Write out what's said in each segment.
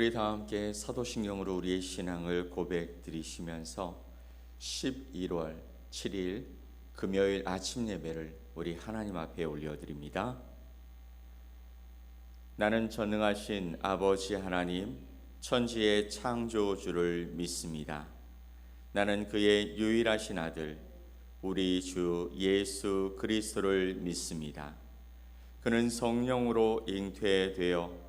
우리 다 함께 사도신경으로 우리의 신앙을 고백드리시면서 11월 7일 금요일 아침 예배를 우리 하나님 앞에 올려드립니다. 나는 전능하신 아버지 하나님, 천지의 창조주를 믿습니다. 나는 그의 유일하신 아들, 우리 주 예수 그리스도를 믿습니다. 그는 성령으로 잉태되어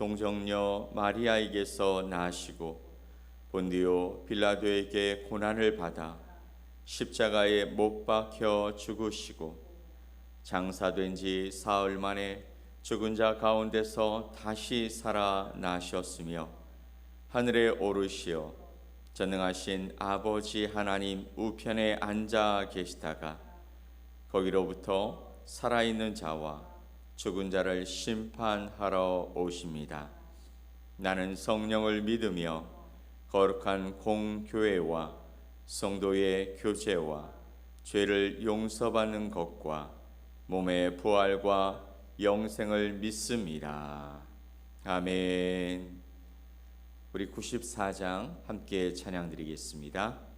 동정녀 마리아에게서 나시고 본디오 빌라도에게 고난을 받아 십자가에 못 박혀 죽으시고 장사된 지 사흘 만에 죽은 자 가운데서 다시 살아나셨으며 하늘에 오르시어 전능하신 아버지 하나님 우편에 앉아 계시다가 거기로부터 살아있는 자와 죽은 자를 심판하러 오십니다. 나는 성령을 믿으며 거룩한 공교회와 성도의 교제와 죄를 용서받는 것과 몸의 부활과 영생을 믿습니다. 아멘. 우리 94장 함께 찬양드리겠습니다.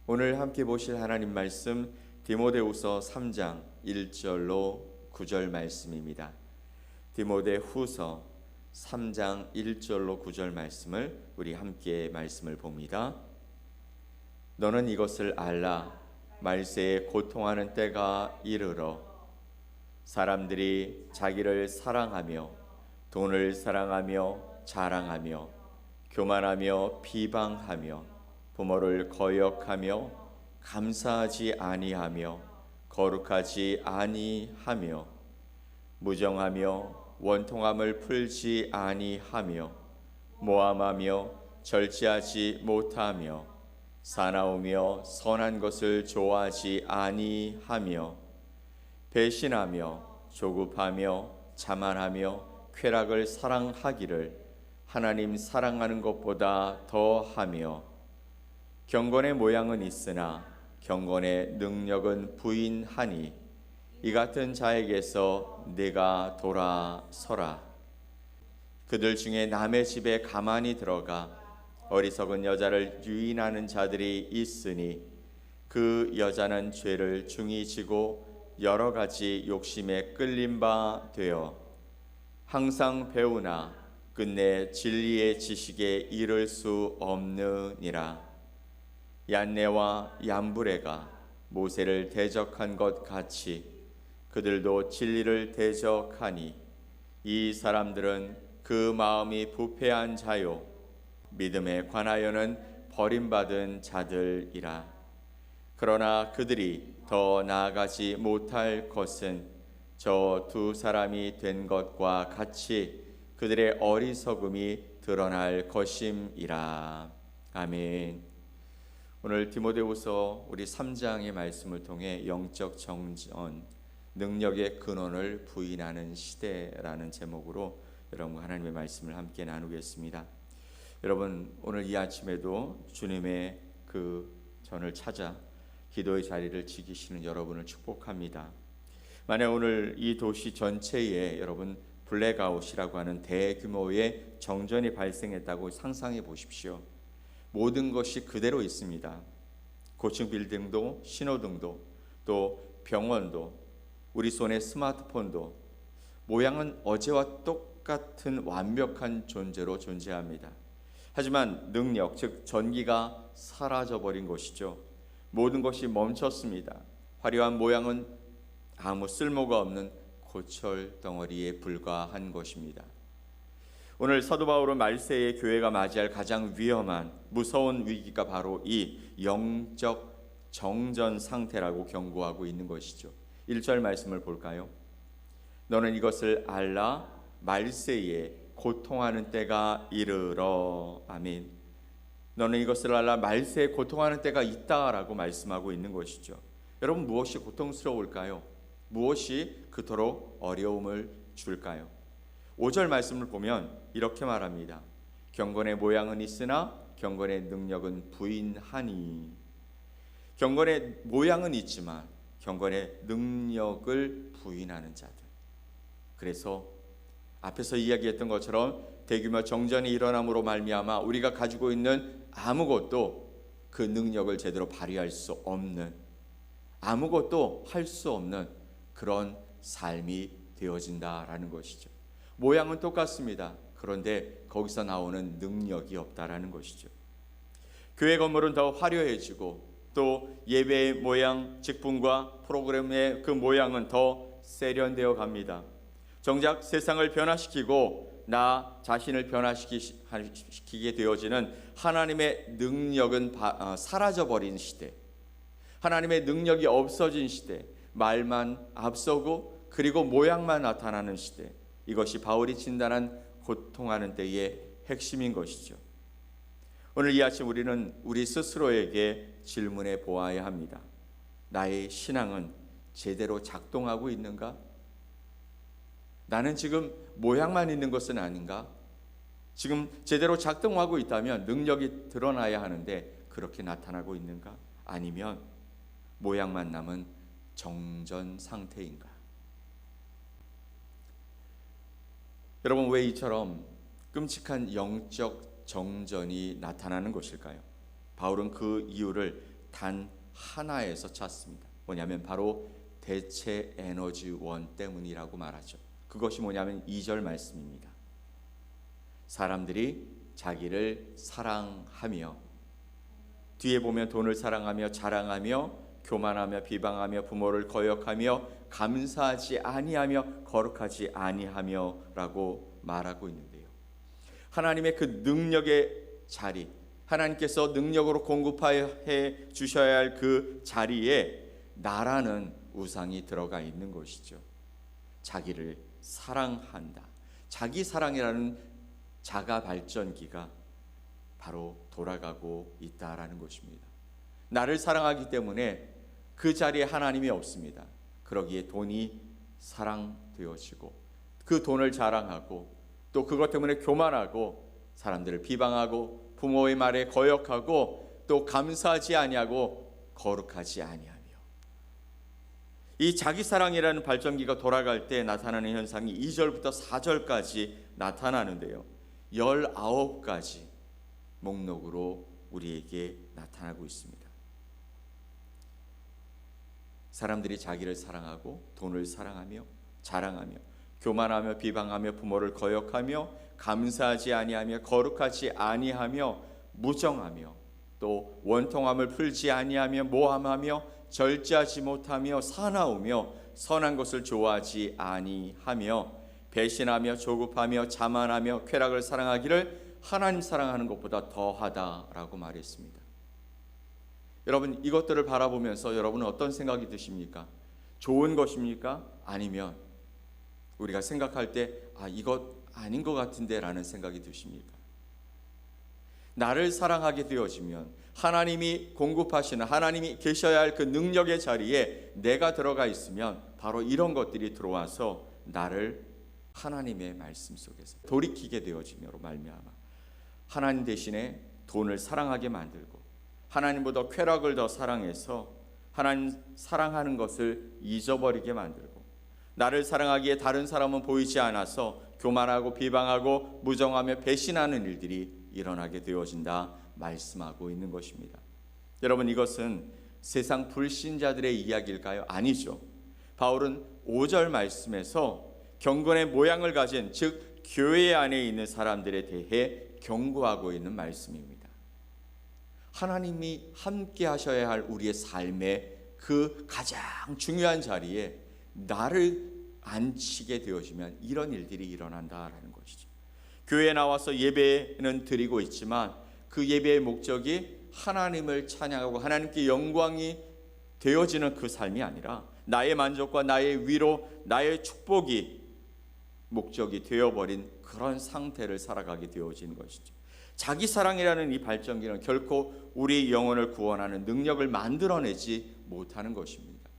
오늘 함께 보실 하나님 말씀 디모데후서 3장 1절로 9절 말씀입니다. 디모데후서 3장 1절로 9절 말씀을 우리 함께 말씀을 봅니다. 너는 이것을 알라. 말세에 고통하는 때가 이르러 사람들이 자기를 사랑하며 돈을 사랑하며 자랑하며 교만하며 비방하며 부모를 거역하며 감사하지 아니하며 거룩하지 아니하며 무정하며 원통함을 풀지 아니하며 모함하며 절제하지 못하며 사나우며 선한 것을 좋아하지 아니하며 배신하며 조급하며 자만하며 쾌락을 사랑하기를 하나님 사랑하는 것보다 더하며 경건의 모양은 있으나 경건의 능력은 부인하니 이 같은 자에게서 내가 돌아서라. 그들 중에 남의 집에 가만히 들어가 어리석은 여자를 유인하는 자들이 있으니 그 여자는 죄를 중히 지고 여러 가지 욕심에 끌린 바 되어 항상 배우나 끝내 진리의 지식에 이를 수 없느니라. 얀네와 얀브레가 모세를 대적한 것 같이 그들도 진리를 대적하니 이 사람들은 그 마음이 부패한 자요 믿음에 관하여는 버림받은 자들이라. 그러나 그들이 더 나아가지 못할 것은 저 두 사람이 된 것과 같이 그들의 어리석음이 드러날 것임이라. 아멘. 오늘 디모데후서 우리 3장의 말씀을 통해 영적 정전, 능력의 근원을 부인하는 시대라는 제목으로 여러분과 하나님의 말씀을 함께 나누겠습니다. 여러분, 오늘 이 아침에도 주님의 그 전을 찾아 기도의 자리를 지키시는 여러분을 축복합니다. 만약 오늘 이 도시 전체에 여러분 블랙아웃이라고 하는 대규모의 정전이 발생했다고 상상해 보십시오. 모든 것이 그대로 있습니다. 고층 빌딩도 신호등도 또 병원도 우리 손에 스마트폰도 모양은 어제와 똑같은 완벽한 존재로 존재합니다. 하지만 능력, 즉 전기가 사라져버린 것이죠. 모든 것이 멈췄습니다. 화려한 모양은 아무 쓸모가 없는 고철 덩어리에 불과한 것입니다. 오늘 사도 바울은 말세의 교회가 맞이할 가장 위험한 무서운 위기가 바로 이 영적 정전 상태라고 경고하고 있는 것이죠. 1절 말씀을 볼까요? 너는 이것을 알라. 말세에 고통하는 때가 이르러. 아멘. 너는 이것을 알라. 말세에 고통하는 때가 있다라고 말씀하고 있는 것이죠. 여러분, 무엇이 고통스러울까요? 무엇이 그토록 어려움을 줄까요? 5절 말씀을 보면 이렇게 말합니다. 경건의 모양은 있으나 경건의 능력은 부인하니. 경건의 모양은 있지만 경건의 능력을 부인하는 자들. 그래서 앞에서 이야기했던 것처럼 대규모 정전이 일어남으로 말미암아 우리가 가지고 있는 아무것도 그 능력을 제대로 발휘할 수 없는, 아무것도 할 수 없는 그런 삶이 되어진다라는 것이죠. 모양은 똑같습니다. 그런데 거기서 나오는 능력이 없다라는 것이죠. 교회 건물은 더 화려해지고 또 예배의 모양, 직분과 프로그램의 그 모양은 더 세련되어 갑니다. 정작 세상을 변화시키고 나 자신을 변화시키게 되어지는 하나님의 능력은 사라져버린 시대, 하나님의 능력이 없어진 시대, 말만 앞서고 그리고 모양만 나타나는 시대, 이것이 바울이 진단한 고통하는 때의 핵심인 것이죠. 오늘 이 아침 우리는 우리 스스로에게 질문해 보아야 합니다. 나의 신앙은 제대로 작동하고 있는가? 나는 지금 모양만 있는 것은 아닌가? 지금 제대로 작동하고 있다면 능력이 드러나야 하는데 그렇게 나타나고 있는가? 아니면 모양만 남은 정전 상태인가? 여러분, 왜 이처럼 끔찍한 영적 정전이 나타나는 것일까요? 바울은 그 이유를 단 하나에서 찾습니다. 뭐냐면 바로 대체 에너지원 때문이라고 말하죠. 그것이 뭐냐면 2절 말씀입니다. 사람들이 자기를 사랑하며, 뒤에 보면 돈을 사랑하며 자랑하며 교만하며 비방하며 부모를 거역하며 감사하지 아니하며 거룩하지 아니하며라고 말하고 있는데요. 하나님의 그 능력의 자리, 하나님께서 능력으로 공급해 주셔야 할 그 자리에 나라는 우상이 들어가 있는 것이죠. 자기를 사랑한다. 자기 사랑이라는 자가 발전기가 바로 돌아가고 있다라는 것입니다. 나를 사랑하기 때문에 그 자리에 하나님이 없습니다. 그러기에 돈이 사랑되어지고 그 돈을 자랑하고 또 그것 때문에 교만하고 사람들을 비방하고 부모의 말에 거역하고 또 감사하지 아니하고 거룩하지 아니하며, 이 자기 사랑이라는 발전기가 돌아갈 때 나타나는 현상이 2절부터 4절까지 나타나는데요. 19가지 목록으로 우리에게 나타나고 있습니다. 사람들이 자기를 사랑하고 돈을 사랑하며 자랑하며 교만하며 비방하며 부모를 거역하며 감사하지 아니하며 거룩하지 아니하며 무정하며 또 원통함을 풀지 아니하며 모함하며 절제하지 못하며 사나우며 선한 것을 좋아하지 아니하며 배신하며 조급하며 자만하며 쾌락을 사랑하기를 하나님 사랑하는 것보다 더하다라고 말했습니다. 여러분, 이것들을 바라보면서 여러분은 어떤 생각이 드십니까? 좋은 것입니까? 아니면 우리가 생각할 때 이것 아닌 것 같은데 라는 생각이 드십니까? 나를 사랑하게 되어지면 하나님이 공급하시는, 하나님이 계셔야 할 그 능력의 자리에 내가 들어가 있으면 바로 이런 것들이 들어와서 나를 하나님의 말씀 속에서 돌이키게 되어지므로 말미암아 하나님 대신에 돈을 사랑하게 만들고 하나님보다 쾌락을 더 사랑해서 하나님 사랑하는 것을 잊어버리게 만들고 나를 사랑하기에 다른 사람은 보이지 않아서 교만하고 비방하고 무정하며 배신하는 일들이 일어나게 되어진다 말씀하고 있는 것입니다. 여러분, 이것은 세상 불신자들의 이야기일까요? 아니죠. 바울은 5절 말씀에서 경건의 모양을 가진, 즉 교회 안에 있는 사람들에 대해 경고하고 있는 말씀입니다. 하나님이 함께 하셔야 할 우리의 삶의 그 가장 중요한 자리에 나를 앉히게 되어지면 이런 일들이 일어난다라는 것이죠. 교회에 나와서 예배는 드리고 있지만 그 예배의 목적이 하나님을 찬양하고 하나님께 영광이 되어지는 그 삶이 아니라 나의 만족과 나의 위로, 나의 축복이 목적이 되어버린 그런 상태를 살아가게 되어지는 것이죠. 자기 사랑이라는 이 발전기는 결코 우리 영혼을 구원하는 능력을 만들어내지 못하는 것입니다.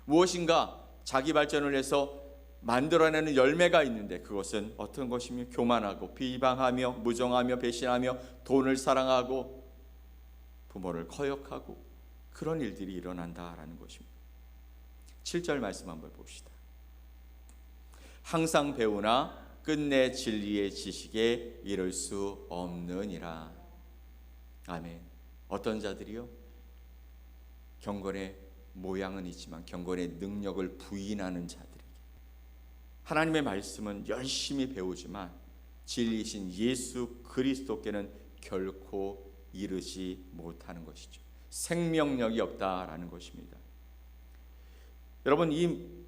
무엇인가 자기 발전을 해서 만들어내는 열매가 있는데 그것은 어떤 것이며 교만하고 비방하며 무정하며 배신하며 돈을 사랑하고 부모를 거역하고 그런 일들이 일어난다라는 것입니다. 7절 말씀 한번 봅시다. 항상 배우나 끝내 진리의 지식에 이를 수 없느니라. 아멘. 어떤 자들이요? 경건의 모양은 있지만 경건의 능력을 부인하는 자들에게 하나님의 말씀은 열심히 배우지만 진리이신 예수 그리스도께는 결코 이르지 못하는 것이죠. 생명력이 없다라는 것입니다. 여러분, 이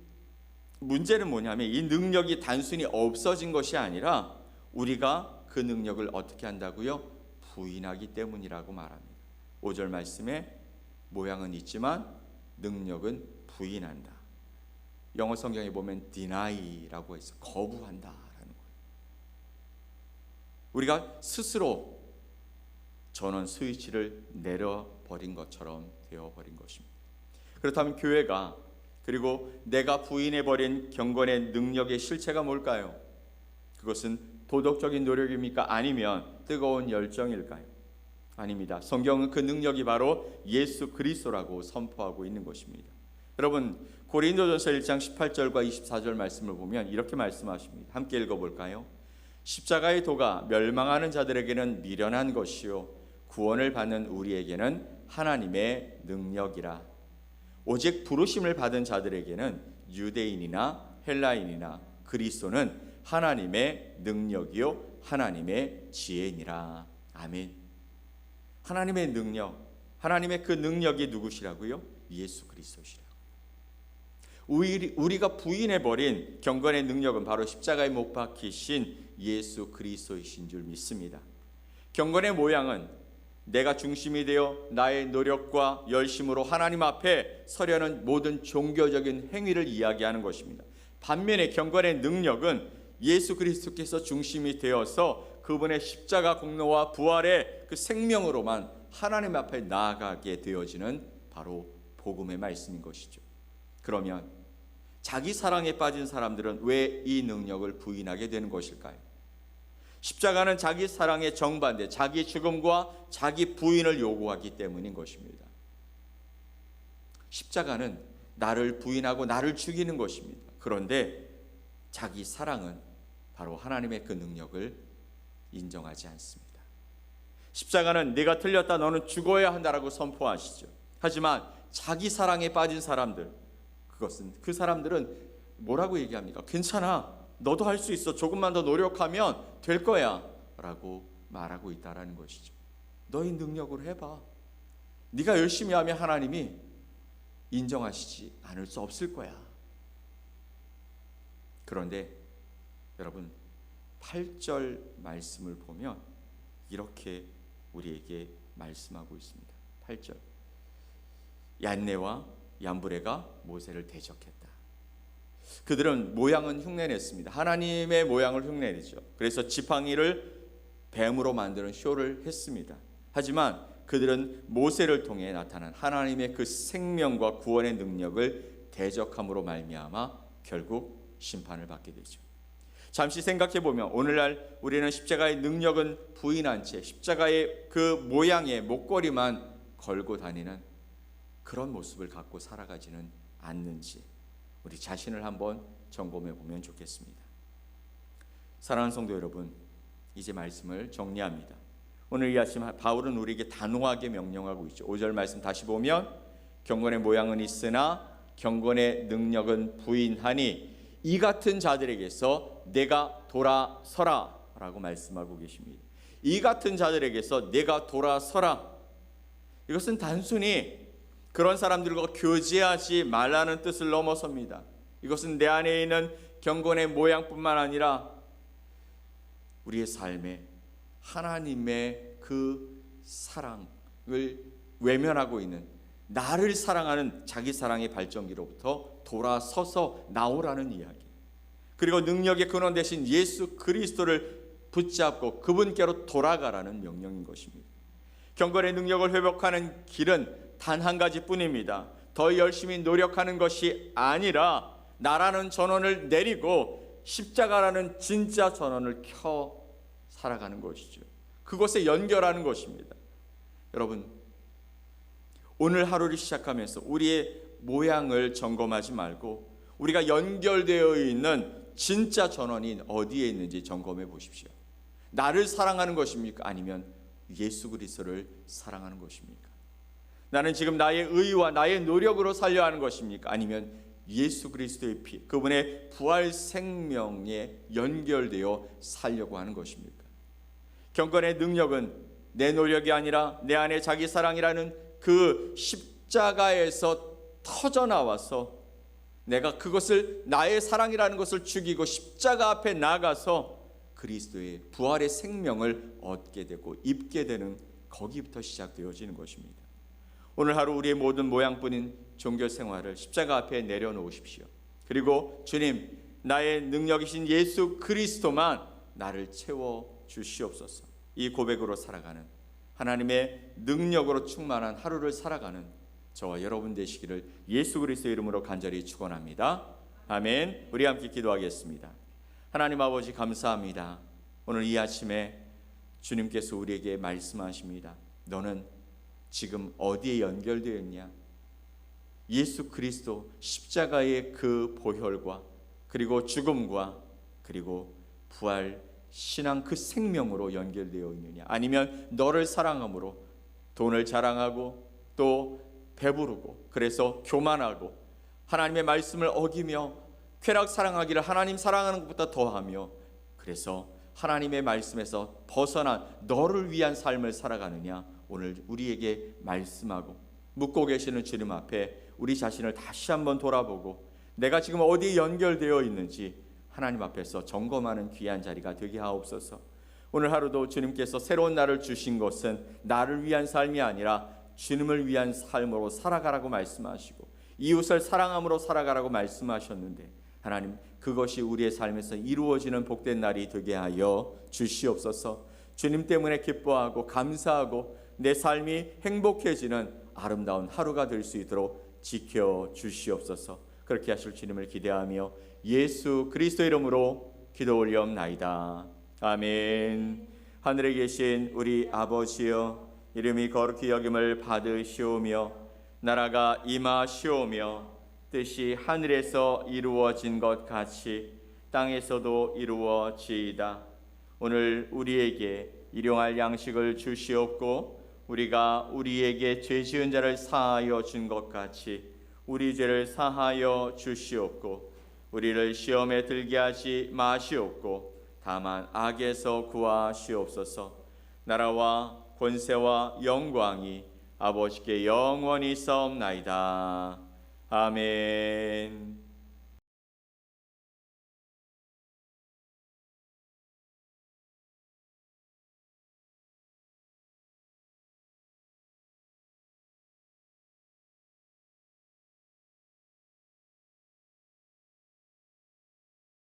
문제는 뭐냐면 이 능력이 단순히 없어진 것이 아니라 우리가 그 능력을 어떻게 한다고요? 부인하기 때문이라고 말합니다. 5절 말씀에 모양은 있지만 능력은 부인한다. 영어 성경에 보면 deny라고 해서 거부한다라는 거예요. 우리가 스스로 전원 스위치를 내려버린 것처럼 되어버린 것입니다. 그렇다면 교회가, 그리고 내가 부인해버린 경건의 능력의 실체가 뭘까요? 그것은 도덕적인 노력입니까? 아니면 뜨거운 열정일까요? 아닙니다. 성경은 그 능력이 바로 예수 그리스도라고 선포하고 있는 것입니다. 여러분, 고린도전서 1장 18절과 24절 말씀을 보면 이렇게 말씀하십니다. 함께 읽어볼까요? 십자가의 도가 멸망하는 자들에게는 미련한 것이요 구원을 받는 우리에게는 하나님의 능력이라. 오직 부르심을 받은 자들에게는 유대인이나 헬라인이나 그리스도는 하나님의 능력이요 하나님의 지혜니라. 아멘. 하나님의 능력, 하나님의 그 능력이 누구시라고요? 예수 그리스도시라고. 우리가 부인해버린 경건의 능력은 바로 십자가에 못 박히신 예수 그리스도이신 줄 믿습니다. 경건의 모양은 내가 중심이 되어 나의 노력과 열심으로 하나님 앞에 서려는 모든 종교적인 행위를 이야기하는 것입니다. 반면에 경건의 능력은 예수 그리스도께서 중심이 되어서 그분의 십자가 공로와 부활의 그 생명으로만 하나님 앞에 나아가게 되어지는 바로 복음의 말씀인 것이죠. 그러면 자기 사랑에 빠진 사람들은 왜 이 능력을 부인하게 되는 것일까요? 십자가는 자기 사랑의 정반대, 자기 죽음과 자기 부인을 요구하기 때문인 것입니다. 십자가는 나를 부인하고 나를 죽이는 것입니다. 그런데 자기 사랑은 바로 하나님의 그 능력을 인정하지 않습니다. 십자가는 네가 틀렸다, 너는 죽어야 한다라고 선포하시죠. 하지만 자기 사랑에 빠진 사람들, 그 사람들은 뭐라고 얘기합니까? 괜찮아, 너도 할 수 있어, 조금만 더 노력하면 될 거야 라고 말하고 있다라는 것이죠. 너희 능력으로 해봐. 네가 열심히 하면 하나님이 인정하시지 않을 수 없을 거야. 그런데 여러분 8절 말씀을 보면 이렇게 우리에게 말씀하고 있습니다. 8절, 얀네와 얀브레가 모세를 대적했다. 그들은 모양은 흉내냈습니다. 하나님의 모양을 흉내내죠. 그래서 지팡이를 뱀으로 만드는 쇼를 했습니다. 하지만 그들은 모세를 통해 나타난 하나님의 그 생명과 구원의 능력을 대적함으로 말미암아 결국 심판을 받게 되죠. 잠시 생각해 보면 오늘날 우리는 십자가의 능력은 부인한 채 십자가의 그 모양의 목걸이만 걸고 다니는 그런 모습을 갖고 살아가지는 않는지 우리 자신을 한번 점검해 보면 좋겠습니다. 사랑하는 성도 여러분, 이제 말씀을 정리합니다. 오늘 이 아침 바울은 우리에게 단호하게 명령하고 있죠. 5절 말씀 다시 보면 경건의 모양은 있으나 경건의 능력은 부인하니 이 같은 자들에게서 내가 돌아서라 라고 말씀하고 계십니다. 이 같은 자들에게서 내가 돌아서라. 이것은 단순히 그런 사람들과 교제하지 말라는 뜻을 넘어섭니다. 이것은 내 안에 있는 경건의 모양뿐만 아니라 우리의 삶에 하나님의 그 사랑을 외면하고 있는, 나를 사랑하는 자기 사랑의 발전기로부터 돌아서서 나오라는 이야기, 그리고 능력의 근원 되신 예수 그리스도를 붙잡고 그분께로 돌아가라는 명령인 것입니다. 경건의 능력을 회복하는 길은 단 한 가지뿐입니다. 더 열심히 노력하는 것이 아니라 나라는 전원을 내리고 십자가라는 진짜 전원을 켜 살아가는 것이죠. 그것에 연결하는 것입니다. 여러분, 오늘 하루를 시작하면서 우리의 모양을 점검하지 말고 우리가 연결되어 있는 진짜 전원이 어디에 있는지 점검해 보십시오. 나를 사랑하는 것입니까? 아니면 예수 그리스도를 사랑하는 것입니까? 나는 지금 나의 의와 나의 노력으로 살려 하는 것입니까? 아니면 예수 그리스도의 피, 그분의 부활 생명에 연결되어 살려고 하는 것입니까? 경건의 능력은 내 노력이 아니라 내 안에 자기 사랑이라는 그 십자가에서 터져나와서 내가 그것을, 나의 사랑이라는 것을 죽이고 십자가 앞에 나가서 그리스도의 부활의 생명을 얻게 되고 입게 되는, 거기부터 시작되어지는 것입니다. 오늘 하루 우리의 모든 모양뿐인 종교 생활을 십자가 앞에 내려놓으십시오. 그리고 주님, 나의 능력이신 예수 그리스도만 나를 채워 주시옵소서. 이 고백으로 살아가는, 하나님의 능력으로 충만한 하루를 살아가는 저와 여러분 되시기를 예수 그리스도의 이름으로 간절히 축원합니다. 아멘. 우리 함께 기도하겠습니다. 하나님 아버지, 감사합니다. 오늘 이 아침에 주님께서 우리에게 말씀하십니다. 너는 지금 어디에 연결되어 있냐? 예수 그리스도 십자가의 그 보혈과 그리고 죽음과 그리고 부활 신앙 그 생명으로 연결되어 있느냐? 아니면 너를 사랑함으로 돈을 자랑하고 또 배부르고 그래서 교만하고 하나님의 말씀을 어기며 쾌락 사랑하기를 하나님 사랑하는 것보다 더하며 그래서 하나님의 말씀에서 벗어난 너를 위한 삶을 살아가느냐, 오늘 우리에게 말씀하고 묻고 계시는 주님 앞에 우리 자신을 다시 한번 돌아보고 내가 지금 어디에 연결되어 있는지 하나님 앞에서 점검하는 귀한 자리가 되게 하옵소서. 오늘 하루도 주님께서 새로운 날을 주신 것은 나를 위한 삶이 아니라 주님을 위한 삶으로 살아가라고 말씀하시고 이웃을 사랑함으로 살아가라고 말씀하셨는데, 하나님 그것이 우리의 삶에서 이루어지는 복된 날이 되게 하여 주시옵소서. 주님 때문에 기뻐하고 감사하고 내 삶이 행복해지는 아름다운 하루가 될 수 있도록 지켜 주시옵소서. 그렇게 하실 주님을 기대하며 예수 그리스도 이름으로 기도 올리옵나이다. 아멘. 하늘에 계신 우리 아버지여, 이름이 거룩히 여김을 받으시오며 나라가 임하시오며 뜻이 하늘에서 이루어진 것 같이 땅에서도 이루어지이다. 오늘 우리에게 일용할 양식을 주시옵고 우리가 우리에게 죄 지은 자를 사하여 준 것 같이 우리 죄를 사하여 주시옵고 우리를 시험에 들게 하지 마시옵고 다만 악에서 구하시옵소서. 나라와 권세와 영광이 아버지께 영원히 있사옵나이다. 아멘.